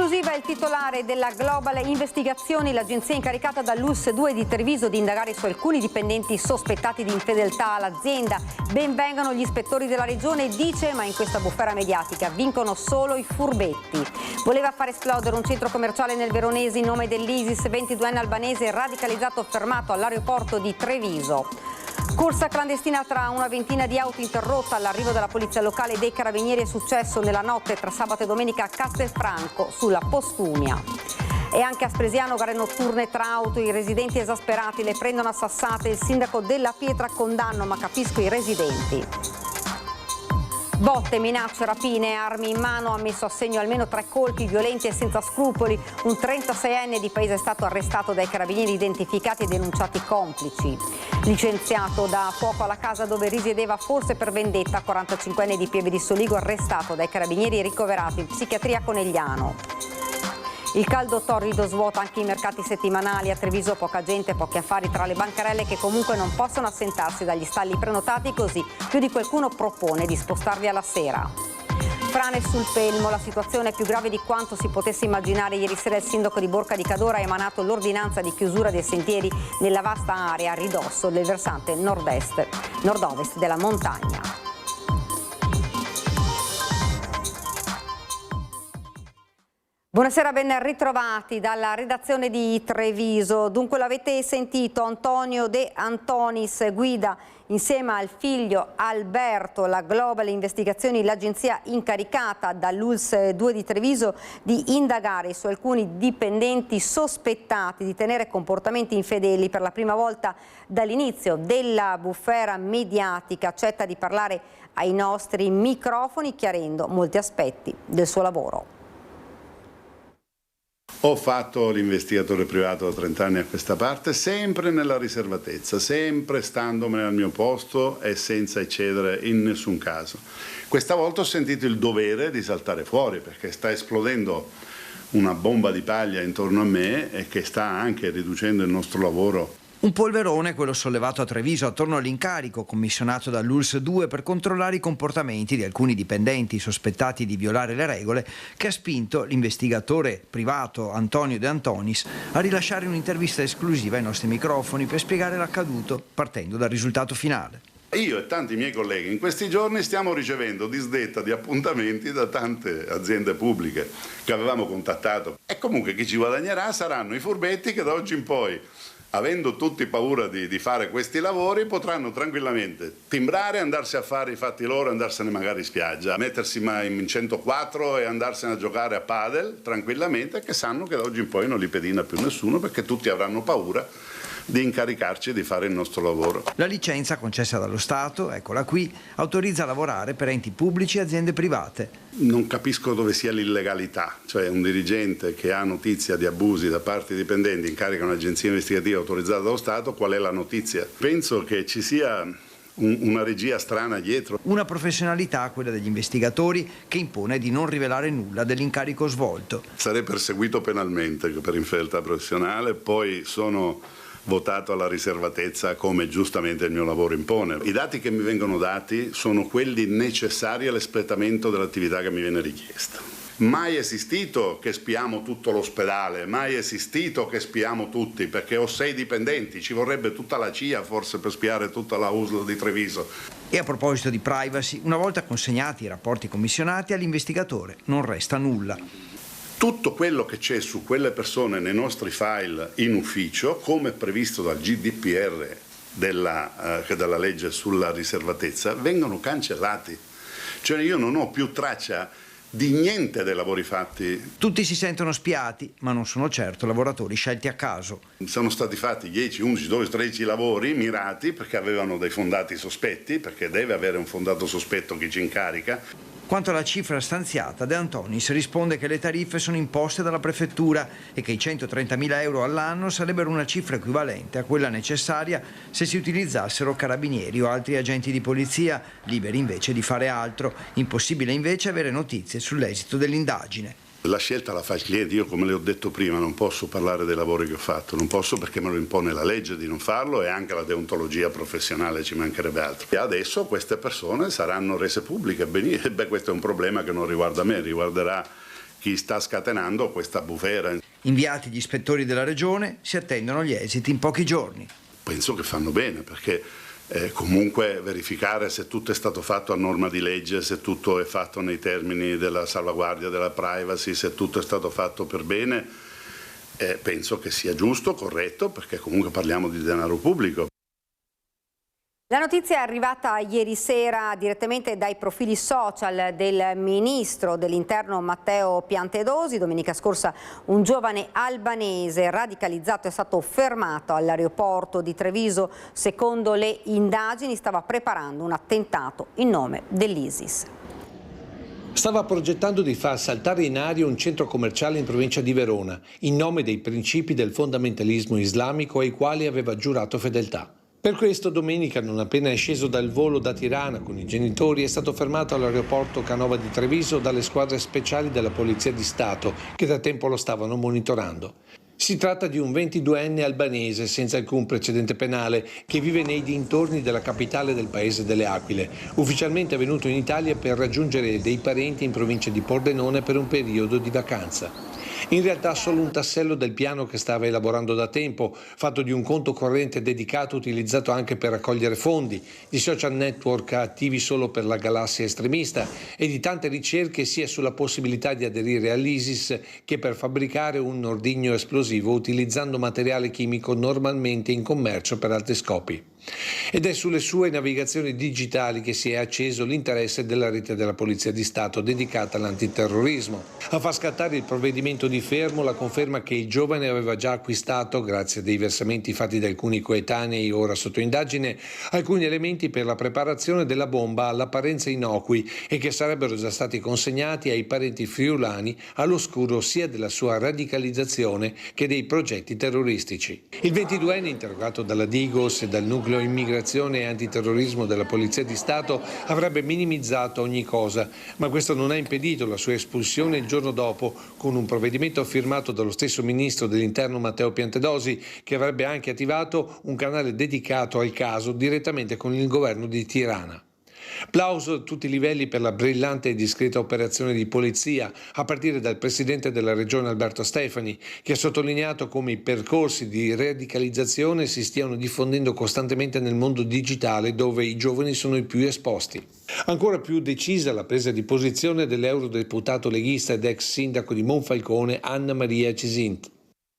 esclusiva è il titolare della Global Investigazioni, l'agenzia incaricata dall'ULSS 2 di Treviso di indagare su alcuni dipendenti sospettati di infedeltà all'azienda. Ben vengano gli ispettori della regione, dice, ma in questa bufera mediatica vincono solo i furbetti. Voleva far esplodere un centro commerciale nel Veronese in nome dell'ISIS, 22enne albanese radicalizzato fermato all'aeroporto di Treviso. Corsa clandestina tra una ventina di auto interrotta all'arrivo della polizia locale e dei carabinieri è successo nella notte tra sabato e domenica a Castelfranco, sulla Postumia. E anche a Spresiano gare notturne tra auto, i residenti esasperati le prendono a sassate, il sindaco della Pietra condanno, ma capisco i residenti. Botte, minacce, rapine, armi in mano, ha messo a segno almeno 3 colpi violenti e senza scrupoli. Un 36enne di paese è stato arrestato dai carabinieri identificati e denunciati complici. Licenziato da fuoco alla casa dove risiedeva forse per vendetta, 45enne di Pieve di Soligo arrestato dai carabinieri e ricoverato in psichiatria a Conegliano. Il caldo torrido svuota anche i mercati settimanali. A Treviso poca gente, pochi affari tra le bancarelle che comunque non possono assentarsi dagli stalli prenotati, così più di qualcuno propone di spostarli alla sera. Frane sul Pelmo, la situazione è più grave di quanto si potesse immaginare. Ieri sera il sindaco di Borca di Cadora ha emanato l'ordinanza di chiusura dei sentieri nella vasta area a ridosso del versante nord-ovest della montagna. Buonasera, ben ritrovati dalla redazione di Treviso. Dunque l'avete sentito, Antonio De Antonis guida insieme al figlio Alberto la Global Investigazioni, l'agenzia incaricata dall'ULSS 2 di Treviso di indagare su alcuni dipendenti sospettati di tenere comportamenti infedeli. Per la prima volta dall'inizio della bufera mediatica accetta di parlare ai nostri microfoni chiarendo molti aspetti del suo lavoro. Ho fatto l'investigatore privato da 30 anni a questa parte, sempre nella riservatezza, sempre standomene al mio posto e senza eccedere in nessun caso. Questa volta ho sentito il dovere di saltare fuori perché sta esplodendo una bomba di paglia intorno a me e che sta anche riducendo il nostro lavoro. Un polverone, quello sollevato a Treviso attorno all'incarico commissionato dall'ULSS 2 per controllare i comportamenti di alcuni dipendenti sospettati di violare le regole, che ha spinto l'investigatore privato Antonio De Antonis a rilasciare un'intervista esclusiva ai nostri microfoni per spiegare l'accaduto, partendo dal risultato finale. Io e tanti miei colleghi in questi giorni stiamo ricevendo disdetta di appuntamenti da tante aziende pubbliche che avevamo contattato e comunque chi ci guadagnerà saranno i furbetti che da oggi in poi, avendo tutti paura di fare questi lavori, potranno tranquillamente timbrare, andarsi a fare i fatti loro, andarsene magari in spiaggia, mettersi in 104 e andarsene a giocare a padel tranquillamente, che sanno che da oggi in poi non li pedina più nessuno perché tutti avranno paura di incaricarci di fare il nostro lavoro. La licenza concessa dallo Stato, eccola qui, autorizza a lavorare per enti pubblici e aziende private. Non capisco dove sia l'illegalità, cioè un dirigente che ha notizia di abusi da parte di dipendenti, incarica un'agenzia investigativa autorizzata dallo Stato, qual è la notizia? Penso che ci sia una regia strana dietro. Una professionalità, quella degli investigatori, che impone di non rivelare nulla dell'incarico svolto. Sarei perseguito penalmente per infedeltà professionale, poi sono votato alla riservatezza come giustamente il mio lavoro impone. I dati che mi vengono dati sono quelli necessari all'espletamento dell'attività che mi viene richiesta. Mai esistito che spiamo tutto l'ospedale, mai esistito che spiamo tutti, perché ho 6 dipendenti, ci vorrebbe tutta la CIA forse per spiare tutta la USL di Treviso. E a proposito di privacy, una volta consegnati i rapporti commissionati all'investigatore non resta nulla. Tutto quello che c'è su quelle persone nei nostri file in ufficio, come previsto dal GDPR della legge sulla riservatezza, vengono cancellati. Cioè io non ho più traccia di niente dei lavori fatti. Tutti si sentono spiati, ma non sono certo lavoratori scelti a caso. Sono stati fatti 10, 11, 12, 13 lavori mirati perché avevano dei fondati sospetti, perché deve avere un fondato sospetto chi ci incarica. Quanto alla cifra stanziata, De Antonis risponde che le tariffe sono imposte dalla prefettura e che i 130.000 euro all'anno sarebbero una cifra equivalente a quella necessaria se si utilizzassero carabinieri o altri agenti di polizia, liberi invece di fare altro. Impossibile invece avere notizie sull'esito dell'indagine. La scelta la fa il cliente, io come le ho detto prima non posso parlare dei lavori che ho fatto, non posso perché me lo impone la legge di non farlo e anche la deontologia professionale, ci mancherebbe altro. E adesso queste persone saranno rese pubbliche, beh questo è un problema che non riguarda me, riguarderà chi sta scatenando questa bufera. Inviati gli ispettori della regione, si attendono gli esiti in pochi giorni. Penso che fanno bene, perché comunque verificare se tutto è stato fatto a norma di legge, se tutto è fatto nei termini della salvaguardia della privacy, se tutto è stato fatto per bene, penso che sia giusto, corretto, perché comunque parliamo di denaro pubblico. La notizia è arrivata ieri sera direttamente dai profili social del ministro dell'Interno Matteo Piantedosi. Domenica scorsa un giovane albanese radicalizzato è stato fermato all'aeroporto di Treviso. Secondo le indagini stava preparando un attentato in nome dell'ISIS. Stava progettando di far saltare in aria un centro commerciale in provincia di Verona, in nome dei principi del fondamentalismo islamico ai quali aveva giurato fedeltà. Per questo domenica, non appena è sceso dal volo da Tirana con i genitori, è stato fermato all'aeroporto Canova di Treviso dalle squadre speciali della Polizia di Stato, che da tempo lo stavano monitorando. Si tratta di un 22enne albanese senza alcun precedente penale che vive nei dintorni della capitale del paese delle Aquile, ufficialmente venuto in Italia per raggiungere dei parenti in provincia di Pordenone per un periodo di vacanza. In realtà solo un tassello del piano che stava elaborando da tempo, fatto di un conto corrente dedicato utilizzato anche per raccogliere fondi, di social network attivi solo per la galassia estremista e di tante ricerche sia sulla possibilità di aderire all'ISIS che per fabbricare un ordigno esplosivo utilizzando materiale chimico normalmente in commercio per altri scopi. Ed è sulle sue navigazioni digitali che si è acceso l'interesse della rete della Polizia di Stato dedicata all'antiterrorismo. A far scattare il provvedimento di fermo la conferma che il giovane aveva già acquistato, grazie a dei versamenti fatti da alcuni coetanei ora sotto indagine, alcuni elementi per la preparazione della bomba all'apparenza innocui e che sarebbero già stati consegnati ai parenti friulani all'oscuro sia della sua radicalizzazione che dei progetti terroristici. Il 22enne, interrogato dalla Digos e dal nucleo immigrazione e antiterrorismo della Polizia di Stato, avrebbe minimizzato ogni cosa, ma questo non ha impedito la sua espulsione il giorno dopo con un provvedimento firmato dallo stesso ministro dell'Interno Matteo Piantedosi, che avrebbe anche attivato un canale dedicato al caso direttamente con il governo di Tirana. Plauso a tutti i livelli per la brillante e discreta operazione di polizia, a partire dal presidente della regione Alberto Stefani, che ha sottolineato come i percorsi di radicalizzazione si stiano diffondendo costantemente nel mondo digitale, dove i giovani sono i più esposti. Ancora più decisa la presa di posizione dell'eurodeputato leghista ed ex sindaco di Monfalcone Anna Maria Cisint.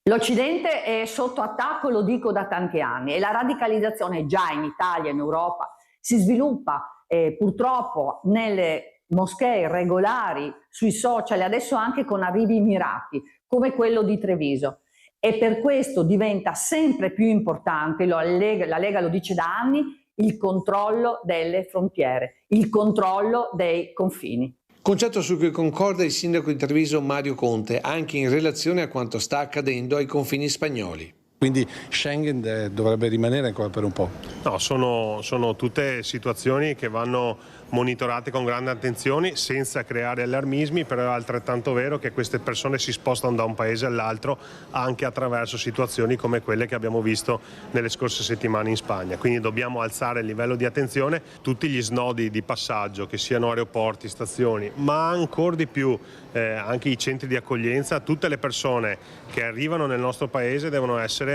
L'Occidente è sotto attacco, lo dico da tanti anni, e la radicalizzazione già in Italia, in Europa, si sviluppa purtroppo nelle moschee irregolari, sui social e adesso anche con arrivi mirati come quello di Treviso, e per questo diventa sempre più importante, la Lega lo dice da anni, il controllo delle frontiere, il controllo dei confini. Concetto su cui concorda il sindaco di Treviso Mario Conte, anche in relazione a quanto sta accadendo ai confini spagnoli. Quindi Schengen dovrebbe rimanere ancora per un po'? No, sono tutte situazioni che vanno monitorate con grande attenzione senza creare allarmismi, però è altrettanto vero che queste persone si spostano da un paese all'altro anche attraverso situazioni come quelle che abbiamo visto nelle scorse settimane in Spagna. Quindi dobbiamo alzare il livello di attenzione, tutti gli snodi di passaggio, che siano aeroporti, stazioni, ma ancora di più anche i centri di accoglienza. Tutte le persone che arrivano nel nostro paese devono essere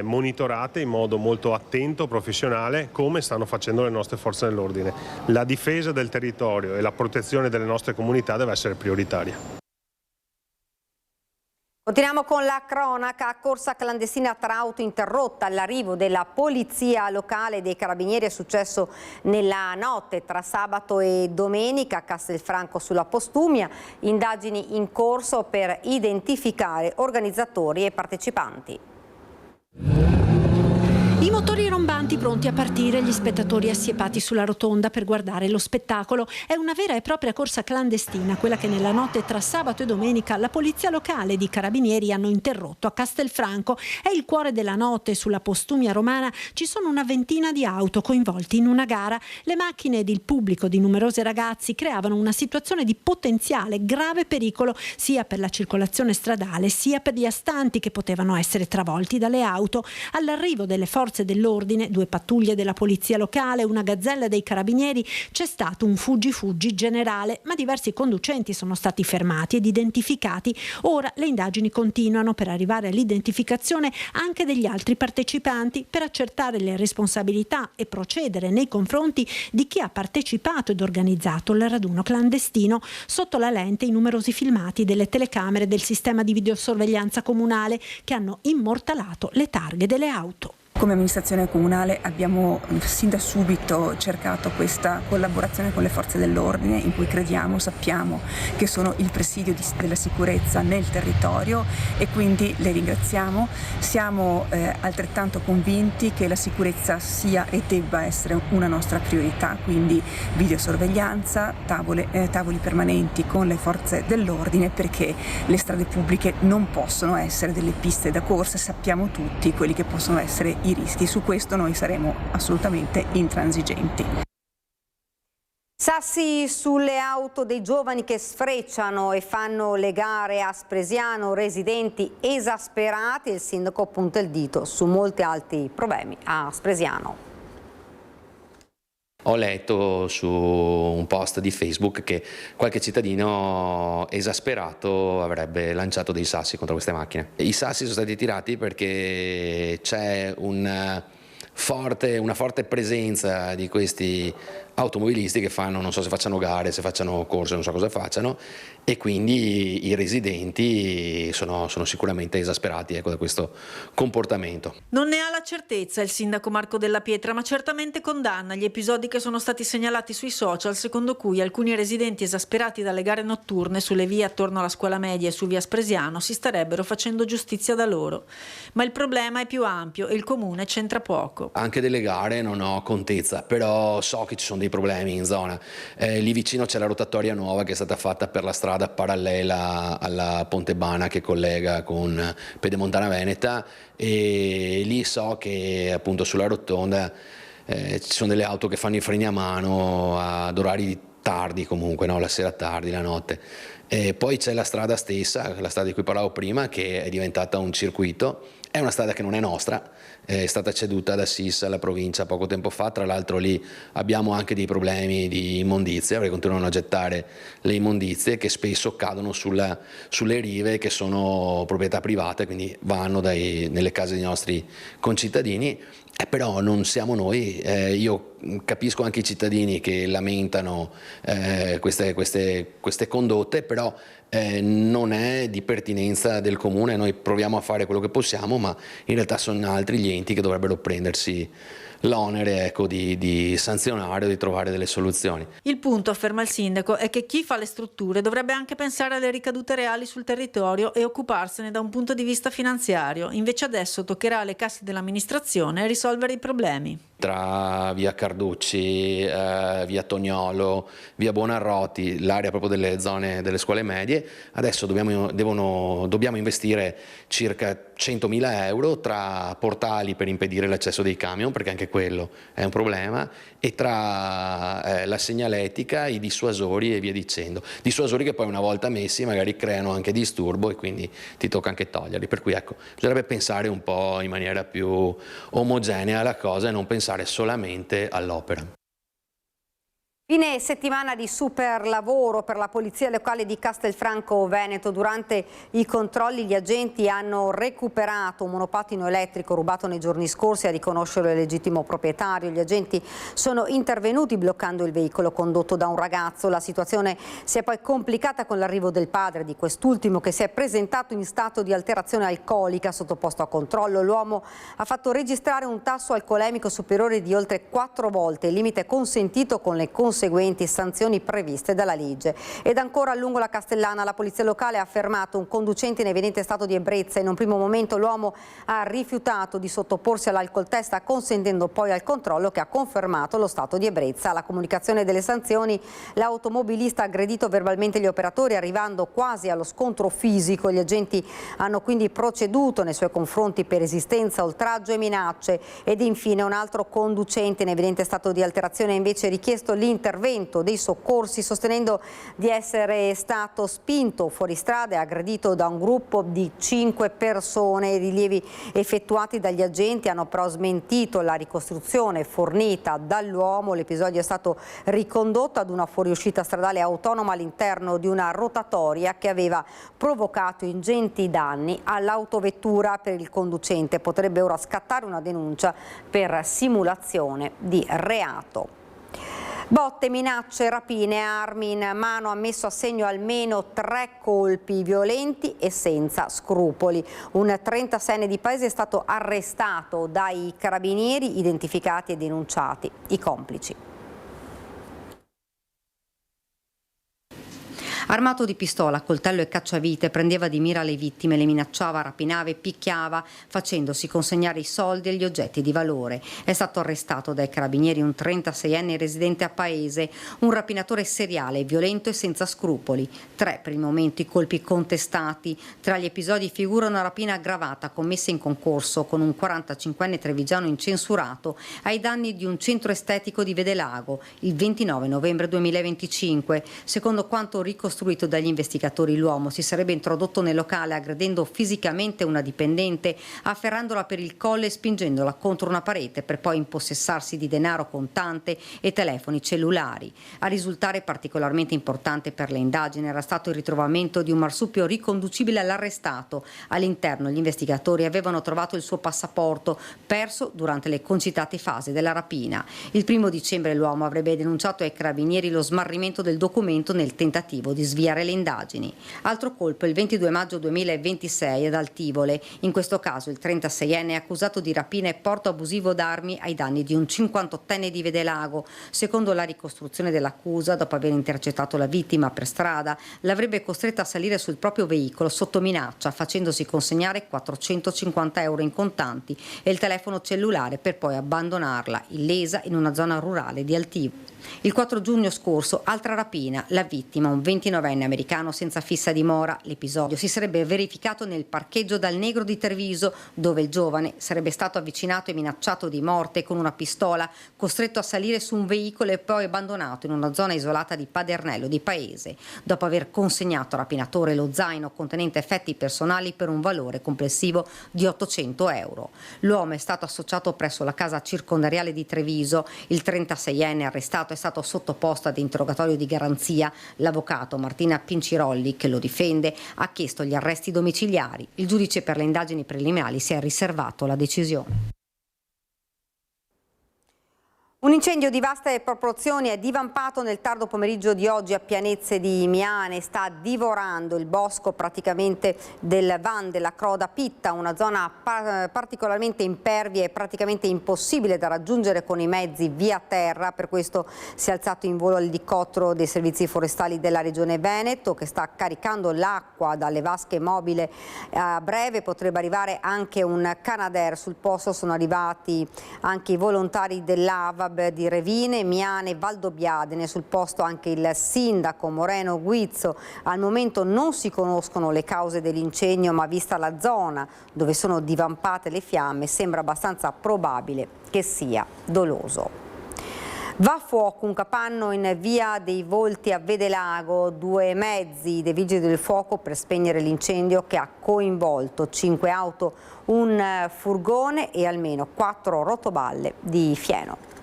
monitorate in modo molto attento, professionale, come stanno facendo le nostre forze dell'ordine. La difesa del territorio e la protezione delle nostre comunità deve essere prioritaria. Continuiamo con la cronaca. Corsa clandestina tra auto interrotta all'arrivo della polizia locale e dei carabinieri è successo nella notte tra sabato e domenica a Castelfranco sulla Postumia. Indagini in corso per identificare organizzatori e partecipanti. I motori rombanti pronti a partire, gli spettatori assiepati sulla rotonda per guardare lo spettacolo. È una vera e propria corsa clandestina, quella che nella notte tra sabato e domenica la polizia locale ed i carabinieri hanno interrotto a Castelfranco. È il cuore della notte, sulla Postumia romana ci sono una ventina di auto coinvolti in una gara. Le macchine ed il pubblico di numerosi ragazzi creavano una situazione di potenziale grave pericolo sia per la circolazione stradale sia per gli astanti che potevano essere travolti dalle auto. All'arrivo delle forze forze dell'ordine, 2 pattuglie della polizia locale, una gazzella dei carabinieri, c'è stato un fuggi-fuggi generale, ma diversi conducenti sono stati fermati ed identificati. Ora le indagini continuano per arrivare all'identificazione anche degli altri partecipanti, per accertare le responsabilità e procedere nei confronti di chi ha partecipato ed organizzato il raduno clandestino. Sotto la lente i numerosi filmati delle telecamere del sistema di videosorveglianza comunale che hanno immortalato le targhe delle auto. Come amministrazione comunale abbiamo sin da subito cercato questa collaborazione con le forze dell'ordine, in cui crediamo, sappiamo che sono il presidio della sicurezza nel territorio, e quindi le ringraziamo. Siamo altrettanto convinti che la sicurezza sia e debba essere una nostra priorità, quindi videosorveglianza, tavoli permanenti con le forze dell'ordine, perché le strade pubbliche non possono essere delle piste da corsa, sappiamo tutti quelli che possono essere i rischi. Su questo noi saremo assolutamente intransigenti. Sassi sulle auto dei giovani che sfrecciano e fanno le gare a Spresiano, residenti esasperati. Il sindaco punta il dito su molti altri problemi a Spresiano. Ho letto su un post di Facebook che qualche cittadino esasperato avrebbe lanciato dei sassi contro queste macchine. I sassi sono stati tirati perché c'è una forte presenza di questi automobilisti che fanno, non so se facciano gare, se facciano corse, non so cosa facciano, e quindi i residenti sono sicuramente esasperati da questo comportamento. Non ne ha la certezza il sindaco Marco Della Pietra, ma certamente condanna gli episodi che sono stati segnalati sui social, secondo cui alcuni residenti esasperati dalle gare notturne sulle vie attorno alla scuola media e su via Spresiano si starebbero facendo giustizia da loro. Ma il problema è più ampio e il comune c'entra poco. Anche delle gare non ho contezza, però so che ci sono dei problemi in zona. Lì vicino c'è la rotatoria nuova che è stata fatta per la strada parallela alla Pontebana che collega con Pedemontana Veneta, e lì so che appunto sulla rotonda ci sono delle auto che fanno i freni a mano ad orari tardi, comunque, no? La sera tardi, la notte. E poi c'è la strada stessa, la strada di cui parlavo prima, che è diventata un circuito. È una strada che non è nostra, è stata ceduta da SIS alla provincia poco tempo fa. Tra l'altro lì abbiamo anche dei problemi di immondizia, perché continuano a gettare le immondizie che spesso cadono sulle rive, che sono proprietà private, quindi vanno nelle case dei nostri concittadini. Però non siamo noi, io capisco anche i cittadini che lamentano queste condotte, però non è di pertinenza del comune. Noi proviamo a fare quello che possiamo, ma in realtà sono altri gli enti che dovrebbero prendersi l'onere, di sanzionare o di trovare delle soluzioni. Il punto, afferma il sindaco, è che chi fa le strutture dovrebbe anche pensare alle ricadute reali sul territorio e occuparsene da un punto di vista finanziario. Invece adesso toccherà alle casse dell'amministrazione risolvere i problemi. Tra via Carducci, via Tognolo, via Buonarroti, l'area proprio delle zone delle scuole medie, adesso dobbiamo investire circa 100.000 euro tra portali per impedire l'accesso dei camion, perché anche quello è un problema, e tra la segnaletica, i dissuasori e via dicendo. Dissuasori che poi una volta messi magari creano anche disturbo e quindi ti tocca anche toglierli. Per cui ecco, bisognerebbe pensare un po' in maniera più omogenea alla cosa e non pensare solamente all'opera. Fine settimana di super lavoro per la polizia locale di Castelfranco Veneto. Durante i controlli gli agenti hanno recuperato un monopattino elettrico rubato nei giorni scorsi. A riconoscerlo il legittimo proprietario. Gli agenti sono intervenuti bloccando il veicolo condotto da un ragazzo. La situazione si è poi complicata con l'arrivo del padre di quest'ultimo, che si è presentato in stato di alterazione alcolica. Sottoposto a controllo, l'uomo ha fatto registrare un tasso alcolemico superiore di oltre 4 volte il limite consentito, con le conseguenti sanzioni previste dalla legge. Ed ancora lungo la Castellana, la polizia locale ha fermato un conducente in evidente stato di ebbrezza. In un primo momento l'uomo ha rifiutato di sottoporsi all'alcol test, consentendo poi al controllo che ha confermato lo stato di ebbrezza. Alla comunicazione delle sanzioni, l'automobilista ha aggredito verbalmente gli operatori, arrivando quasi allo scontro fisico. Gli agenti hanno quindi proceduto nei suoi confronti per resistenza, oltraggio e minacce. Ed infine un altro conducente in evidente stato di alterazione ha invece richiesto l'intervento l'intervento dei soccorsi, sostenendo di essere stato spinto fuori strada e aggredito da un gruppo di 5 persone. I rilievi effettuati dagli agenti hanno però smentito la ricostruzione fornita dall'uomo. L'episodio è stato ricondotto ad una fuoriuscita stradale autonoma all'interno di una rotatoria che aveva provocato ingenti danni all'autovettura. Per il conducente potrebbe ora scattare una denuncia per simulazione di reato. Botte, minacce, rapine, armi in mano, ha messo a segno almeno 3 colpi violenti e senza scrupoli. Un 36enne di paese è stato arrestato dai carabinieri, identificati e denunciati i complici. Armato di pistola, coltello e cacciavite, prendeva di mira le vittime, le minacciava, rapinava e picchiava, facendosi consegnare i soldi e gli oggetti di valore. È stato arrestato dai carabinieri un 36enne residente a Paese, un rapinatore seriale, violento e senza scrupoli. 3 per il momento i colpi contestati. Tra gli episodi figura una rapina aggravata commessa in concorso con un 45enne trevigiano incensurato ai danni di un centro estetico di Vedelago il 29 novembre 2025. Secondo quanto ricostruito dagli investigatori, l'uomo si sarebbe introdotto nel locale aggredendo fisicamente una dipendente, afferrandola per il collo e spingendola contro una parete per poi impossessarsi di denaro contante e telefoni cellulari. A risultare particolarmente importante per le indagini era stato il ritrovamento di un marsupio riconducibile all'arrestato. All'interno gli investigatori avevano trovato il suo passaporto, perso durante le concitate fasi della rapina. Il 1° dicembre l'uomo avrebbe denunciato ai carabinieri lo smarrimento del documento nel tentativo di sviare le indagini. Altro colpo il 22 maggio 2026 ad Altivole. In questo caso il 36enne è accusato di rapina e porto abusivo d'armi ai danni di un 58enne di Vedelago. Secondo la ricostruzione dell'accusa, dopo aver intercettato la vittima per strada, l'avrebbe costretta a salire sul proprio veicolo sotto minaccia, facendosi consegnare 450 euro in contanti e il telefono cellulare per poi abbandonarla illesa in una zona rurale di Altivole. Il 4 giugno scorso, altra rapina, la vittima, un 29enne americano senza fissa dimora. L'episodio si sarebbe verificato nel parcheggio Dal Negro di Treviso, dove il giovane sarebbe stato avvicinato e minacciato di morte con una pistola, costretto a salire su un veicolo e poi abbandonato in una zona isolata di Padernello di Paese, dopo aver consegnato al rapinatore lo zaino contenente effetti personali per un valore complessivo di 800 euro. L'uomo è stato associato presso la casa circondariale di Treviso. Il 36enne arrestato è stato sottoposto ad interrogatorio di garanzia. L'avvocato Martina Pincirolli, che lo difende, ha chiesto gli arresti domiciliari. Il giudice per le indagini preliminari si è riservato la decisione. Un incendio di vaste proporzioni è divampato nel tardo pomeriggio di oggi a Pianezze di Miane. Sta divorando il bosco praticamente del Van della Croda Pitta, una zona particolarmente impervia e praticamente impossibile da raggiungere con i mezzi via terra. Per questo si è alzato in volo l'elicottero dei servizi forestali della Regione Veneto, che sta caricando l'acqua dalle vasche mobili. A breve potrebbe arrivare anche un Canadair. Sul posto sono arrivati anche i volontari dell'AVAB di Revine, Miane e Valdobbiadene. Sul posto anche il sindaco Moreno Guizzo. Al momento non si conoscono le cause dell'incendio, ma vista la zona dove sono divampate le fiamme sembra abbastanza probabile che sia doloso. Va a fuoco un capanno in via dei Volti a Vedelago, 2 mezzi dei vigili del fuoco per spegnere l'incendio che ha coinvolto 5 auto, un furgone e almeno 4 rotoballe di fieno.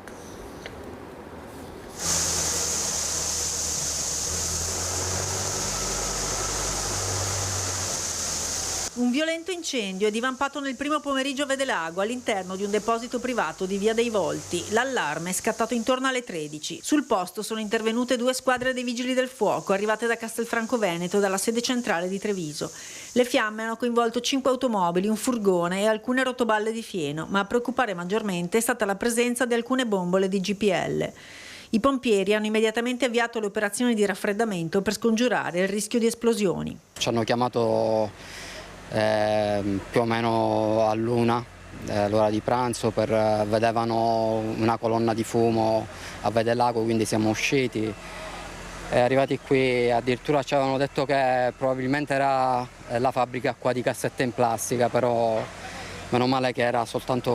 Un violento incendio è divampato nel primo pomeriggio a Vedelago all'interno di un deposito privato di via dei Volti. L'allarme è scattato intorno alle 13. Sul posto sono intervenute 2 squadre dei vigili del fuoco arrivate da Castelfranco Veneto, dalla sede centrale di Treviso. Le fiamme hanno coinvolto 5 automobili, un furgone e alcune rotoballe di fieno, ma a preoccupare maggiormente è stata la presenza di alcune bombole di GPL. I pompieri hanno immediatamente avviato le operazioni di raffreddamento per scongiurare il rischio di esplosioni. Ci hanno chiamato più o meno all'1, l'ora di pranzo, vedevano una colonna di fumo a Vedelago, quindi siamo usciti. Arrivati qui addirittura ci avevano detto che probabilmente era la fabbrica qua di cassette in plastica, però Meno male che era soltanto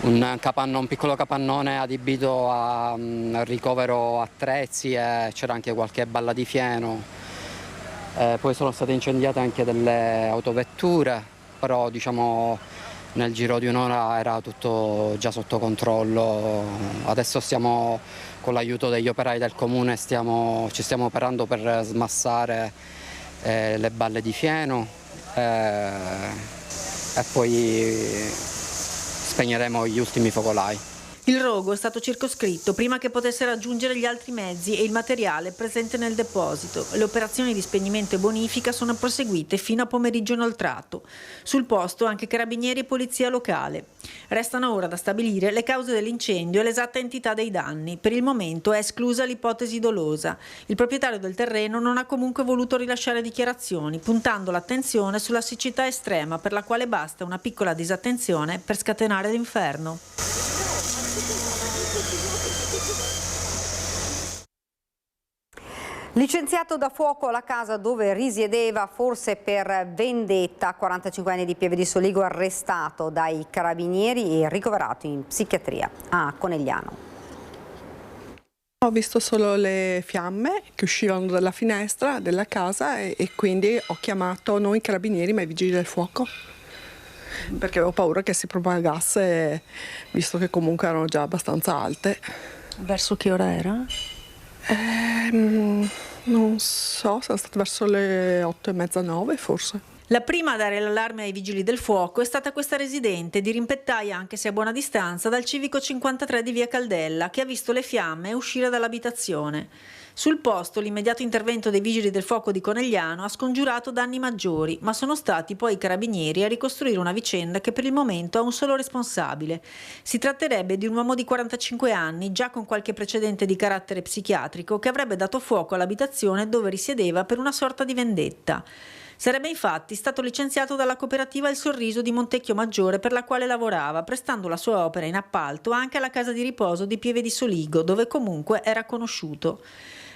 un piccolo capannone adibito a ricovero attrezzi e c'era anche qualche balla di fieno. Poi sono state incendiate anche delle autovetture, però diciamo nel giro di un'ora era tutto già sotto controllo. Adesso stiamo, con l'aiuto degli operai del comune, ci stiamo operando per smassare le balle di fieno e poi spegneremo gli ultimi focolai. Il rogo è stato circoscritto prima che potesse raggiungere gli altri mezzi e il materiale presente nel deposito. Le operazioni di spegnimento e bonifica sono proseguite fino a pomeriggio inoltrato. Sul posto anche carabinieri e polizia locale. Restano ora da stabilire le cause dell'incendio e l'esatta entità dei danni. Per il momento è esclusa l'ipotesi dolosa. Il proprietario del terreno non ha comunque voluto rilasciare dichiarazioni, puntando l'attenzione sulla siccità estrema per la quale basta una piccola disattenzione per scatenare l'inferno. Licenziato da fuoco la casa dove risiedeva, forse per vendetta, 45 anni di Pieve di Soligo, arrestato dai carabinieri e ricoverato in psichiatria a Conegliano. Ho visto solo le fiamme che uscivano dalla finestra della casa e quindi ho chiamato non i carabinieri ma i vigili del fuoco, perché avevo paura che si propagasse, visto che comunque erano già abbastanza alte. Verso che ora era? Non so, sono state verso le 8:30, 9 forse. La prima a dare l'allarme ai vigili del fuoco è stata questa residente, di rimpettaia anche se a buona distanza dal civico 53 di via Caldella, che ha visto le fiamme uscire dall'abitazione. Sul posto l'immediato intervento dei vigili del fuoco di Conegliano ha scongiurato danni maggiori, ma sono stati poi i carabinieri a ricostruire una vicenda che per il momento ha un solo responsabile. Si tratterebbe di un uomo di 45 anni, già con qualche precedente di carattere psichiatrico, che avrebbe dato fuoco all'abitazione dove risiedeva per una sorta di vendetta. Sarebbe infatti stato licenziato dalla cooperativa Il Sorriso di Montecchio Maggiore, per la quale lavorava, prestando la sua opera in appalto anche alla casa di riposo di Pieve di Soligo, dove comunque era conosciuto.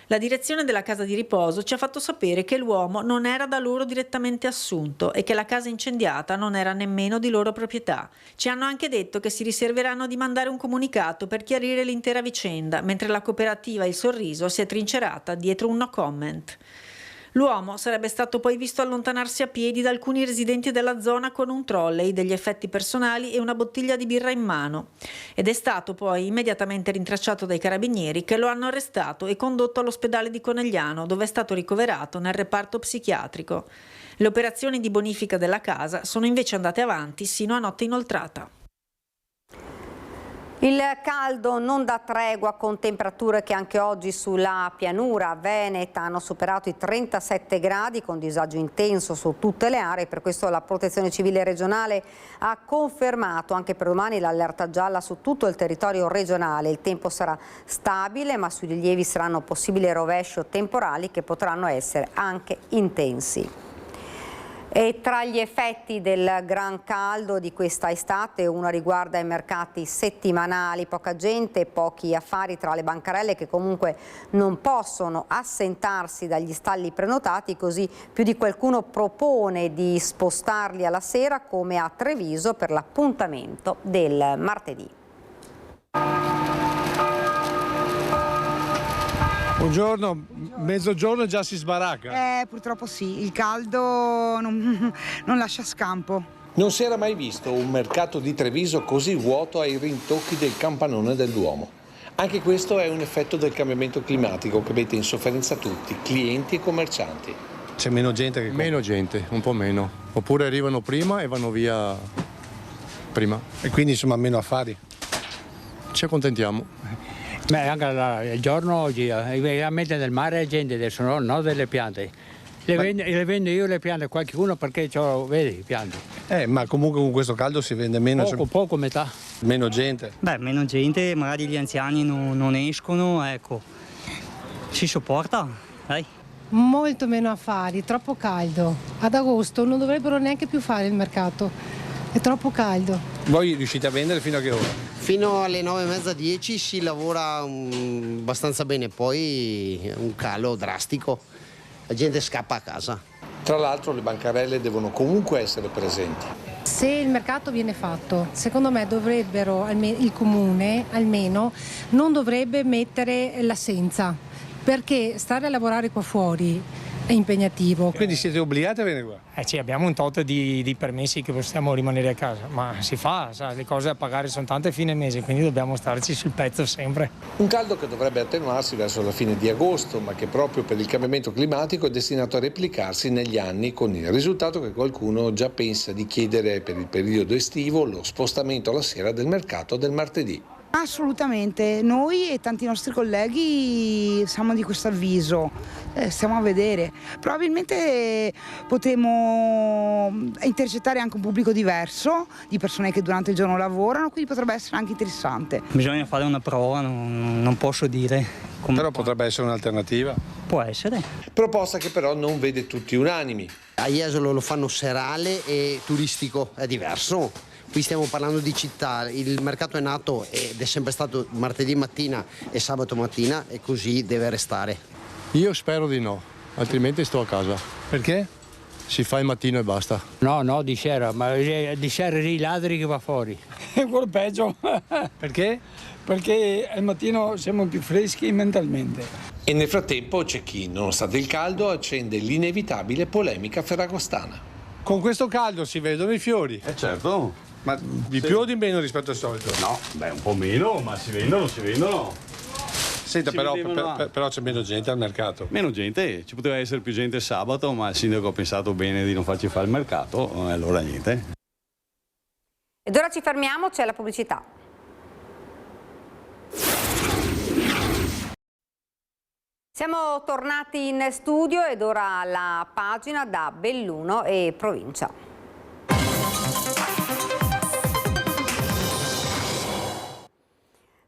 La direzione della casa di riposo ci ha fatto sapere che l'uomo non era da loro direttamente assunto e che la casa incendiata non era nemmeno di loro proprietà. Ci hanno anche detto che si riserveranno di mandare un comunicato per chiarire l'intera vicenda, mentre la cooperativa Il Sorriso si è trincerata dietro un no comment. L'uomo sarebbe stato poi visto allontanarsi a piedi da alcuni residenti della zona con un trolley, degli effetti personali e una bottiglia di birra in mano, ed è stato poi immediatamente rintracciato dai carabinieri, che lo hanno arrestato e condotto all'ospedale di Conegliano, dove è stato ricoverato nel reparto psichiatrico. Le operazioni di bonifica della casa sono invece andate avanti sino a notte inoltrata. Il caldo non dà tregua, con temperature che anche oggi sulla pianura veneta hanno superato i 37 gradi, con disagio intenso su tutte le aree. Per questo la Protezione Civile regionale ha confermato anche per domani l'allerta gialla su tutto il territorio regionale. Il tempo sarà stabile, ma sui rilievi saranno possibili rovesci o temporali che potranno essere anche intensi. E tra gli effetti del gran caldo di questa estate, uno riguarda i mercati settimanali: poca gente, pochi affari tra le bancarelle che comunque non possono assentarsi dagli stalli prenotati, così più di qualcuno propone di spostarli alla sera, come a Treviso per l'appuntamento del martedì. Buongiorno, mezzogiorno già si sbaracca. Purtroppo sì, il caldo non lascia scampo. Non si era mai visto un mercato di Treviso così vuoto ai rintocchi del campanone del Duomo. Anche questo è un effetto del cambiamento climatico che mette in sofferenza tutti, clienti e commercianti. C'è meno gente che compra. Meno gente, un po' meno. Oppure arrivano prima e vanno via prima. E quindi insomma meno affari. Ci accontentiamo. Beh, anche il giorno oggi, veramente nel mare gente adesso, no delle piante. Le vendo io le piante a qualcuno perché vedi, piante. Ma comunque con questo caldo si vende meno. Poco, metà. Meno gente. Beh, meno gente, magari gli anziani non escono, ecco. Si sopporta, dai. Molto meno affari, troppo caldo. Ad agosto non dovrebbero neanche più fare il mercato, è troppo caldo. Voi riuscite a vendere fino a che ora? Fino alle 9:30, 10 si lavora abbastanza bene, poi un calo drastico, la gente scappa a casa. Tra l'altro le bancarelle devono comunque essere presenti. Se il mercato viene fatto, secondo me il comune almeno non dovrebbe mettere l'assenza, perché stare a lavorare qua fuori è impegnativo. Quindi siete obbligati a venire qua? Sì, abbiamo un tot di permessi che possiamo rimanere a casa, ma si fa, le cose da pagare sono tante a fine mese, quindi dobbiamo starci sul pezzo sempre. Un caldo che dovrebbe attenuarsi verso la fine di agosto, ma che proprio per il cambiamento climatico è destinato a replicarsi negli anni, con il risultato che qualcuno già pensa di chiedere per il periodo estivo lo spostamento alla sera del mercato del martedì. Assolutamente, noi e tanti nostri colleghi siamo di questo avviso, stiamo a vedere. Probabilmente potremo intercettare anche un pubblico diverso, di persone che durante il giorno lavorano, quindi potrebbe essere anche interessante. Bisogna fare una prova, non posso dire. Però potrebbe essere un'alternativa. Può essere. Proposta che però non vede tutti unanimi. A Jesolo lo fanno serale e turistico, è diverso. Qui stiamo parlando di città, il mercato è nato ed è sempre stato martedì mattina e sabato mattina e così deve restare. Io spero di no, altrimenti sto a casa. Perché? Si fa il mattino e basta. No, di sera, ma di sera i ladri che va fuori. È quello peggio. Perché? Perché al mattino siamo più freschi mentalmente. E nel frattempo c'è chi, nonostante il caldo, accende l'inevitabile polemica ferragostana. Con questo caldo si vedono i fiori. Certo. Ma di più o di meno rispetto al solito? No, un po' meno, ma si vendono. Senta, però c'è meno gente al mercato. Meno gente, ci poteva essere più gente sabato, ma il sindaco ha pensato bene di non farci fare il mercato, allora niente. Ed ora ci fermiamo, c'è la pubblicità. Siamo tornati in studio ed ora la pagina da Belluno e provincia.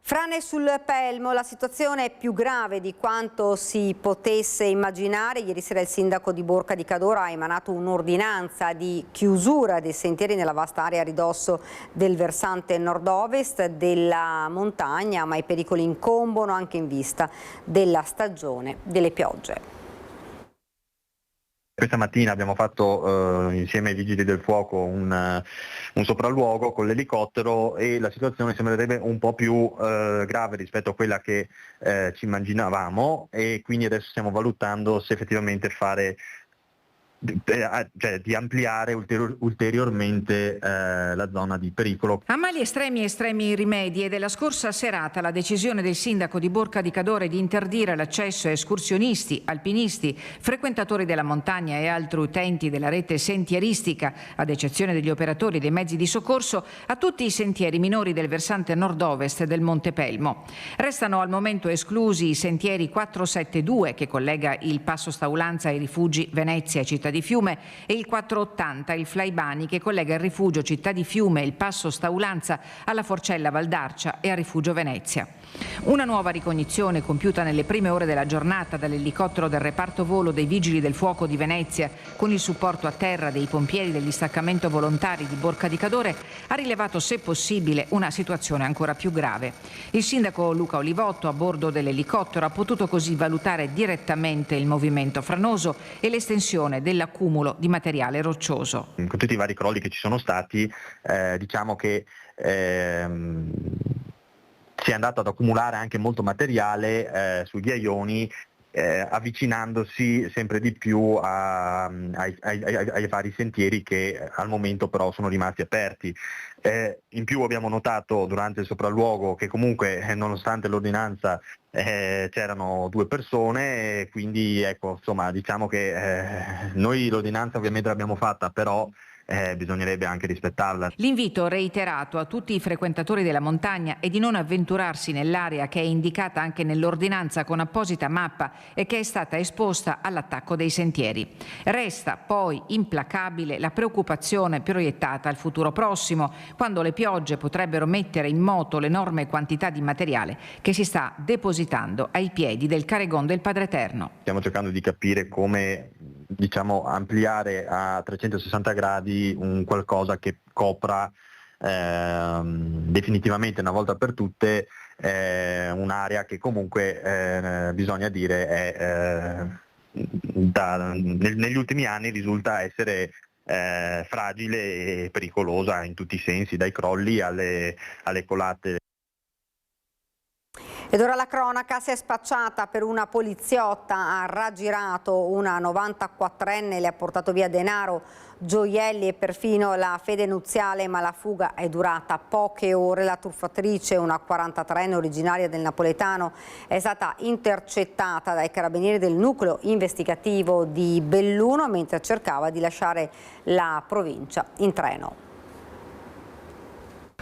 Frane sul Pelmo, la situazione è più grave di quanto si potesse immaginare. Ieri sera il sindaco di Borca di Cadore ha emanato un'ordinanza di chiusura dei sentieri nella vasta area a ridosso del versante nord-ovest della montagna, ma i pericoli incombono anche in vista della stagione delle piogge. Questa mattina abbiamo fatto insieme ai Vigili del Fuoco un sopralluogo con l'elicottero e la situazione sembrerebbe un po' più grave rispetto a quella che ci immaginavamo, e quindi adesso stiamo valutando se effettivamente fare di ampliare ulteriormente la zona di pericolo. A mali estremi rimedi, e della scorsa serata la decisione del sindaco di Borca di Cadore di interdire l'accesso a escursionisti, alpinisti, frequentatori della montagna e altri utenti della rete sentieristica, ad eccezione degli operatori dei mezzi di soccorso, a tutti i sentieri minori del versante nord-ovest del Monte Pelmo. Restano al momento esclusi i sentieri 472 che collega il Passo Staulanza ai rifugi Venezia e Città di Fiume e il 480, il Flaibani, che collega il rifugio Città di Fiume e il Passo Staulanza alla Forcella Valdarcia e al rifugio Venezia. Una nuova ricognizione compiuta nelle prime ore della giornata dall'elicottero del reparto volo dei Vigili del Fuoco di Venezia con il supporto a terra dei pompieri del distaccamento volontari di Borca di Cadore ha rilevato, se possibile, una situazione ancora più grave. Il sindaco Luca Olivotto, a bordo dell'elicottero, ha potuto così valutare direttamente il movimento franoso e l'estensione dell'accumulo di materiale roccioso. Con tutti i vari crolli che ci sono stati, diciamo che si è andato ad accumulare anche molto materiale sui ghiaioni, avvicinandosi sempre di più ai vari sentieri che al momento però sono rimasti aperti. In più abbiamo notato durante il sopralluogo che comunque nonostante l'ordinanza c'erano 2 persone, quindi ecco, insomma, diciamo che noi l'ordinanza ovviamente l'abbiamo fatta, però bisognerebbe anche rispettarla. L'invito reiterato a tutti i frequentatori della montagna è di non avventurarsi nell'area che è indicata anche nell'ordinanza con apposita mappa e che è stata esposta all'attacco dei sentieri. Resta poi implacabile la preoccupazione proiettata al futuro prossimo, quando le piogge potrebbero mettere in moto l'enorme quantità di materiale che si sta depositando ai piedi del Caregon del Padre Eterno. Stiamo cercando di capire come, diciamo, ampliare a 360 gradi un qualcosa che copra definitivamente una volta per tutte un'area che comunque bisogna dire è negli ultimi anni risulta essere fragile e pericolosa in tutti i sensi, dai crolli alle colate. Ed ora la cronaca: si è spacciata per una poliziotta, ha raggirato una 94enne, le ha portato via denaro, gioielli e perfino la fede nuziale, ma la fuga è durata poche ore. La truffatrice, una 43enne originaria del Napoletano, è stata intercettata dai carabinieri del nucleo investigativo di Belluno mentre cercava di lasciare la provincia in treno.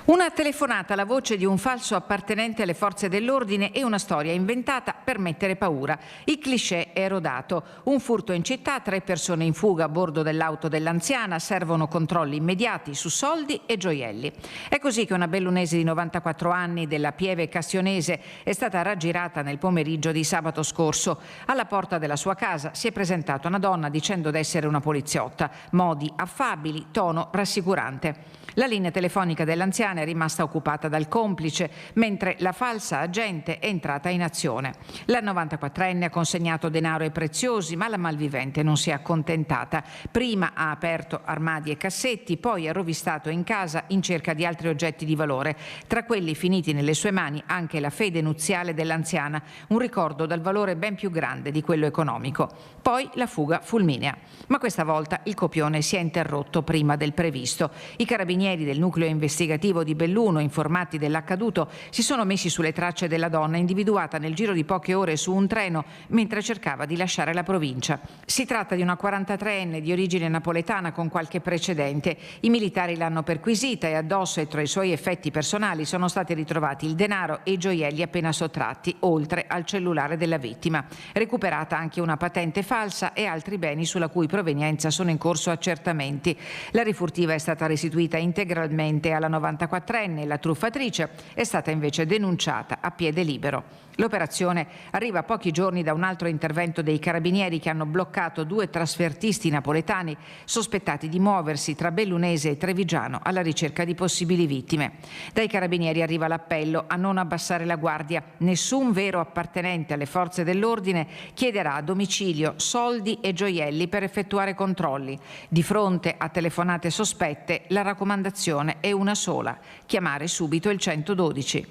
Una telefonata alla voce di un falso appartenente alle forze dell'ordine e una storia inventata per mettere paura. Il cliché è rodato. Un furto in città, 3 persone in fuga a bordo dell'auto dell'anziana, servono controlli immediati su soldi e gioielli. È così che una bellunese di 94 anni della Pieve Cassionese è stata raggirata nel pomeriggio di sabato scorso. Alla porta della sua casa si è presentata una donna dicendo d'essere una poliziotta. Modi affabili, tono rassicurante. La linea telefonica dell'anziana è rimasta occupata dal complice, mentre la falsa agente è entrata in azione. La 94enne ha consegnato denaro e preziosi, ma la malvivente non si è accontentata. Prima ha aperto armadi e cassetti, poi ha rovistato in casa in cerca di altri oggetti di valore. Tra quelli finiti nelle sue mani anche la fede nuziale dell'anziana, un ricordo dal valore ben più grande di quello economico. Poi la fuga fulminea. Ma questa volta il copione si è interrotto prima del previsto. I carabinieri del nucleo investigativo di Belluno, informati dell'accaduto, si sono messi sulle tracce della donna individuata nel giro di poche ore su un treno mentre cercava di lasciare la provincia. Si tratta di una 43enne di origine napoletana con qualche precedente. I militari l'hanno perquisita e addosso e tra i suoi effetti personali sono stati ritrovati il denaro e i gioielli appena sottratti, oltre al cellulare della vittima. Recuperata anche una patente falsa e altri beni sulla cui provenienza sono in corso accertamenti. La rifurtiva è stata restituita integralmente alla 94enne, la truffatrice è stata invece denunciata a piede libero. L'operazione arriva a pochi giorni da un altro intervento dei carabinieri che hanno bloccato 2 trasfertisti napoletani sospettati di muoversi tra Bellunese e Trevigiano alla ricerca di possibili vittime. Dai carabinieri arriva l'appello a non abbassare la guardia. Nessun vero appartenente alle forze dell'ordine chiederà a domicilio soldi e gioielli per effettuare controlli. Di fronte a telefonate sospette, la raccomandazione è una sola: chiamare subito il 112.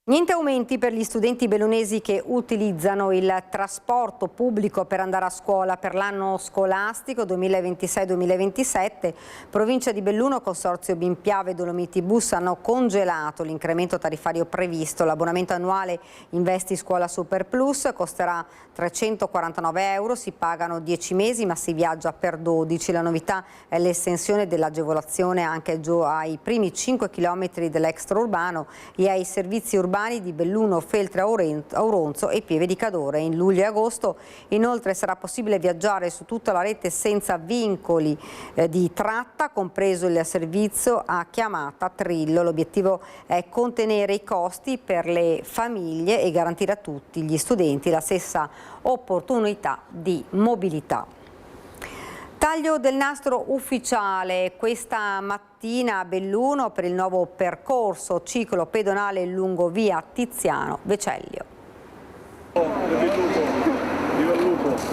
Niente aumenti per gli studenti bellunesi che utilizzano il trasporto pubblico per andare a scuola per l'anno scolastico 2026-2027. Provincia di Belluno, Consorzio Bimpiave e Dolomiti Bus hanno congelato l'incremento tariffario previsto. L'abbonamento annuale Investi Scuola Super Plus costerà 349 euro, si pagano 10 mesi ma si viaggia per 12. La novità è l'estensione dell'agevolazione anche ai primi 5 km dell'extraurbano e ai servizi urbani di Belluno, Feltre, Auronzo e Pieve di Cadore. In luglio e agosto inoltre sarà possibile viaggiare su tutta la rete senza vincoli di tratta, compreso il servizio a chiamata Trillo. L'obiettivo è contenere i costi per le famiglie e garantire a tutti gli studenti la stessa opportunità di mobilità. Taglio del nastro ufficiale questa mattina a Belluno per il nuovo percorso ciclo pedonale lungo via Tiziano Vecellio.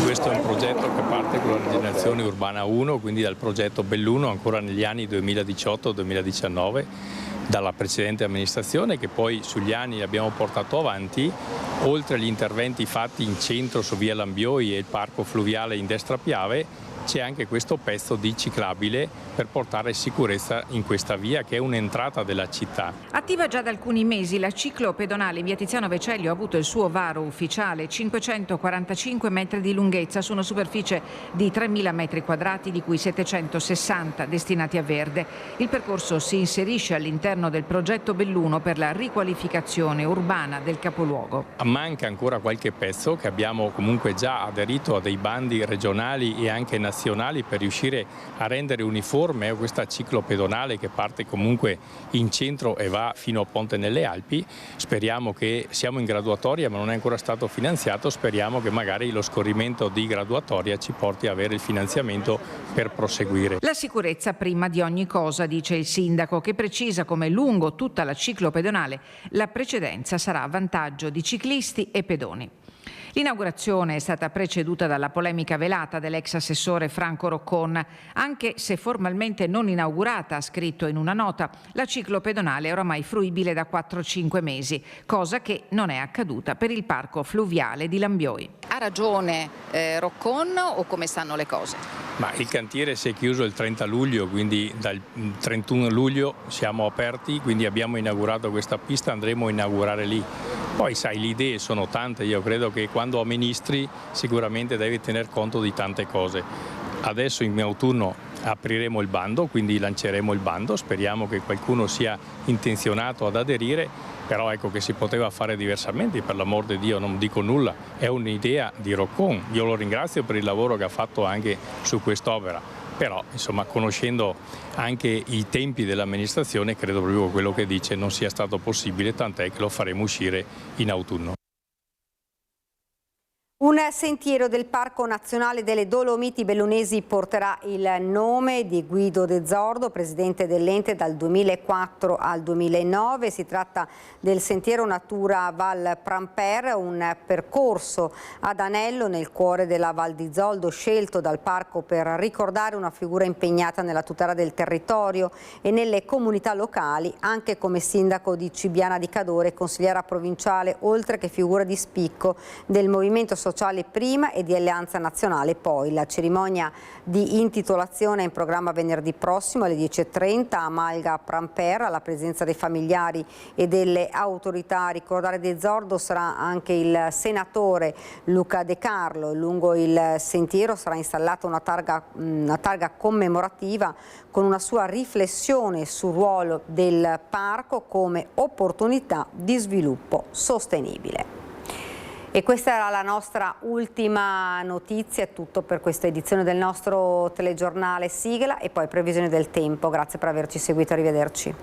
Questo è un progetto che parte con la rigenerazione urbana 1, quindi dal progetto Belluno ancora negli anni 2018-2019, dalla precedente amministrazione, che poi sugli anni abbiamo portato avanti. Oltre agli interventi fatti in centro su via Lambioi e il parco fluviale in destra Piave, c'è anche questo pezzo di ciclabile per portare sicurezza in questa via che è un'entrata della città. Attiva già da alcuni mesi, la ciclo pedonale in via Tiziano Vecellio ha avuto il suo varo ufficiale: 545 metri di lunghezza su una superficie di 3.000 metri quadrati, di cui 760 destinati a verde. Il percorso si inserisce all'interno del progetto Belluno per la riqualificazione urbana del capoluogo. Manca ancora qualche pezzo che abbiamo comunque già aderito a dei bandi regionali e anche nazionali per riuscire a rendere uniforme questa ciclo pedonale che parte comunque in centro e va fino a Ponte nelle Alpi. Speriamo che siamo in graduatoria, ma non è ancora stato finanziato. Speriamo che magari lo scorrimento di graduatoria ci porti a avere il finanziamento per proseguire. La sicurezza prima di ogni cosa, dice il sindaco, che precisa come lungo tutta la ciclo pedonale la precedenza sarà a vantaggio di ciclisti e pedoni. L'inaugurazione è stata preceduta dalla polemica velata dell'ex assessore Franco Roccon. Anche se formalmente non inaugurata, ha scritto in una nota, la ciclopedonale è oramai fruibile da 4-5 mesi, cosa che non è accaduta per il parco fluviale di Lambioi. Ha ragione Roccon o come stanno le cose? Ma il cantiere si è chiuso il 30 luglio, quindi dal 31 luglio siamo aperti, quindi abbiamo inaugurato questa pista, andremo a inaugurare lì. Poi sai, le idee sono tante, io credo che quando amministri sicuramente devi tener conto di tante cose. Adesso in autunno apriremo il bando, quindi lanceremo il bando, speriamo che qualcuno sia intenzionato ad aderire, però ecco che si poteva fare diversamente, per l'amor di Dio non dico nulla, è un'idea di Roccon, io lo ringrazio per il lavoro che ha fatto anche su quest'opera, però insomma conoscendo anche i tempi dell'amministrazione credo proprio che quello che dice non sia stato possibile, tant'è che lo faremo uscire in autunno. Un sentiero del Parco Nazionale delle Dolomiti Bellunesi porterà il nome di Guido De Zordo, presidente dell'ente dal 2004 al 2009. Si tratta del sentiero Natura Val Pramper, un percorso ad anello nel cuore della Val di Zoldo, scelto dal parco per ricordare una figura impegnata nella tutela del territorio e nelle comunità locali, anche come sindaco di Cibiana di Cadore e consigliera provinciale, oltre che figura di spicco del movimento sociale prima e di Alleanza Nazionale poi. La cerimonia di intitolazione è in programma venerdì prossimo alle 10:30 a Malga Pramper, alla presenza dei familiari e delle autorità. A ricordare De Zordo sarà anche il senatore Luca De Carlo. Lungo il sentiero sarà installata una targa commemorativa con una sua riflessione sul ruolo del parco come opportunità di sviluppo sostenibile. E questa era la nostra ultima notizia, è tutto per questa edizione del nostro telegiornale, sigla e poi previsione del tempo. Grazie per averci seguito, arrivederci.